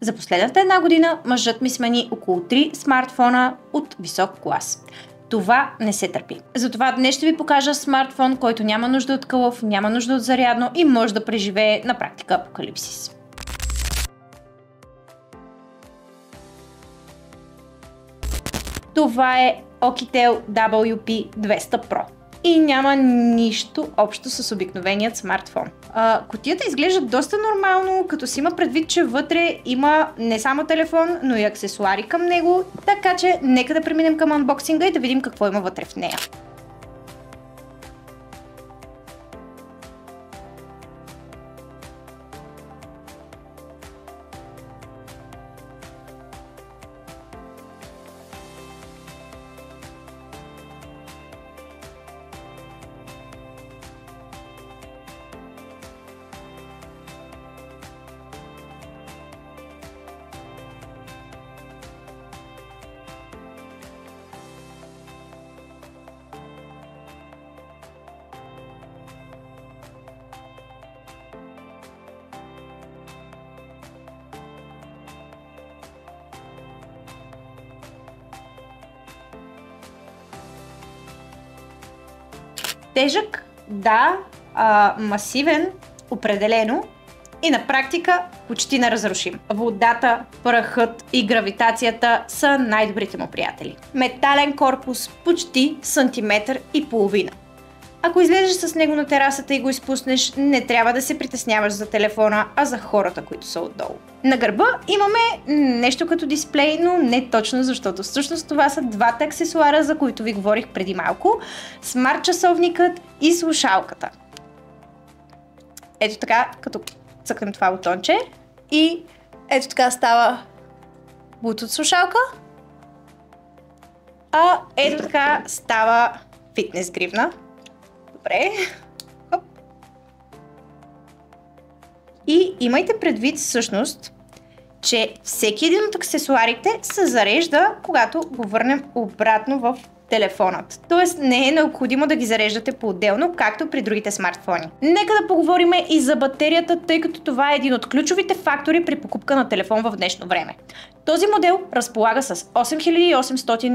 За последната една година мъжът ми смени около 3 смартфона от висок клас. Това не се търпи. Затова днес ще ви покажа смартфон, който няма нужда от кълъв, няма нужда от зарядно и може да преживее на практика апокалипсис. Това е Oukitel WP200 Pro. И няма нищо общо с обикновеният смартфон. Кутията изглежда доста нормално, като си има предвид, че вътре има не само телефон, но и аксесуари към него. Така че нека да преминем към анбоксинга и да видим какво има вътре в нея. Тежък, да, масивен, определено и на практика почти неразрушим. Водата, прахът и гравитацията са най-добрите му приятели. Метален корпус, почти сантиметър и половина. Ако излезеш с него на терасата и го изпуснеш, не трябва да се притесняваш за телефона, а за хората, които са отдолу. На гърба имаме нещо като дисплей, но не точно, защото всъщност това са двата аксесуара, за които ви говорих преди малко. Смарт часовникът и слушалката. Ето така, като цъкнем това бутонче и ето така става Bluetooth слушалка. А ето така става фитнес гривна. Добре. Хоп. И имайте предвид всъщност, че всеки един от аксесуарите се зарежда, когато го върнем обратно в телефонът. Тоест не е необходимо да ги зареждате по-отделно, както при другите смартфони. Нека да поговорим и за батерията, тъй като това е един от ключовите фактори при покупка на телефон в днешно време. Този модел разполага с 8800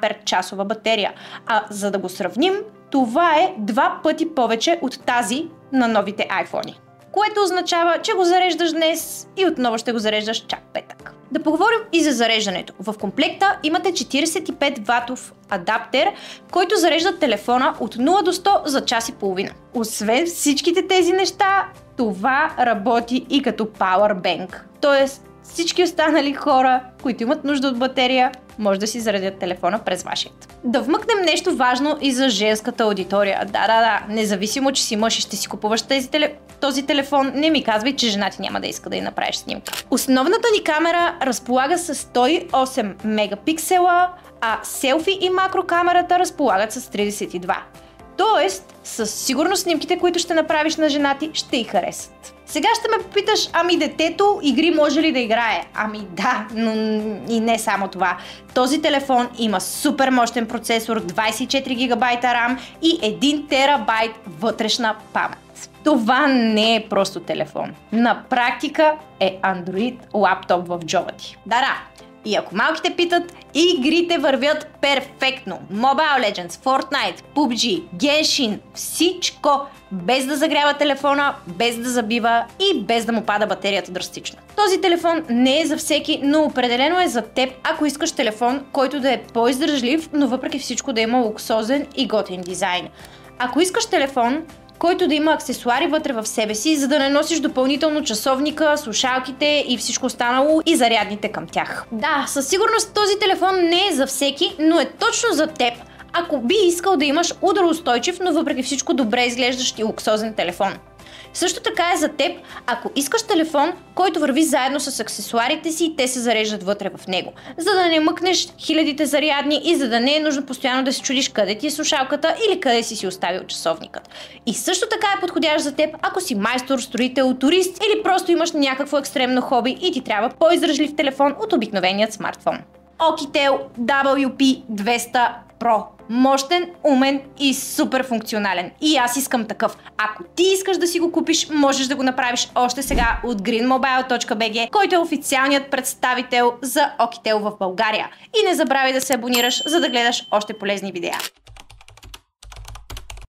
мАч батерия, а за да го сравним, това е 2 пъти повече от тази на новите iPhone. Което означава, че го зареждаш днес и отново ще го зареждаш чак петък. Да поговорим и за зареждането. В комплекта имате 45 ватов адаптер, който зарежда телефона от 0 до 100 за час и половина. Освен всичките тези неща, това работи и като Powerbank. Тоест всички останали хора, които имат нужда от батерия, може да си заредят телефона през вашият. Да вмъкнем нещо важно и за женската аудитория. Да, независимо, че си мъж и ще си купуваш този телефон, не ми казвай, че жена ти няма да иска да й направиш снимка. Основната ни камера разполага с 108 мегапиксела, а селфи и макрокамерата разполагат с 32. Тоест, със сигурност снимките, които ще направиш на жена ти, ще й харесат. Сега ще ме попиташ, ами детето игри може ли да играе? Ами да, но и не само това. Този телефон има супер мощен процесор, 24 ГБ RAM и 1 терабайт вътрешна памет. Това не е просто телефон. На практика е Android лаптоп в джоба ти. Да. И ако малките питат, игрите вървят перфектно. Mobile Legends, Fortnite, PUBG, Genshin, всичко без да загрява телефона, без да забива и без да му пада батерията драстично. Този телефон не е за всеки, но определено е за теб, ако искаш телефон, който да е по-издържлив, но въпреки всичко да има луксозен и готин дизайн. Ако искаш телефон, който да има аксесуари вътре в себе си, за да не носиш допълнително часовника, слушалките и всичко останало и зарядните към тях. Да, със сигурност този телефон не е за всеки, но е точно за теб, ако би искал да имаш удароустойчив, но въпреки всичко добре изглеждащ и луксозен телефон. Също така е за теб, ако искаш телефон, който върви заедно с аксесуарите си и те се зареждат вътре в него, за да не мъкнеш хилядите зарядни и за да не е нужно постоянно да се чудиш къде ти е слушалката или къде си оставил часовникът. И също така е подходящ за теб, ако си майстор, строител, турист или просто имаш някакво екстремно хоби и ти трябва по-издръжлив телефон от обикновеният смартфон. Oukitel WP200 Pro. Мощен, умен и супер функционален. И аз искам такъв. Ако ти искаш да си го купиш, можеш да го направиш още сега от greenmobile.bg, който е официалният представител за Oukitel в България. И не забравяй да се абонираш, за да гледаш още полезни видеа.